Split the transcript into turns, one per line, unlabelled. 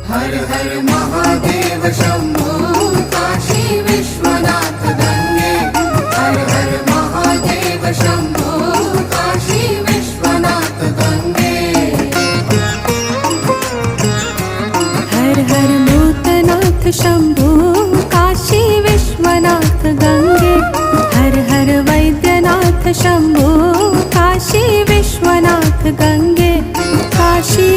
हर हर Mahadev Shambho Kashi Vishwanath Gange. हर हर Mahadev Shambho Kashi Vishwanath Gange.
हर हर Bhootnath Shambho Kashi Vishwanath Gange. हर हर Vaidyanath Shambho Kashi Vishwanath Gange. Kashi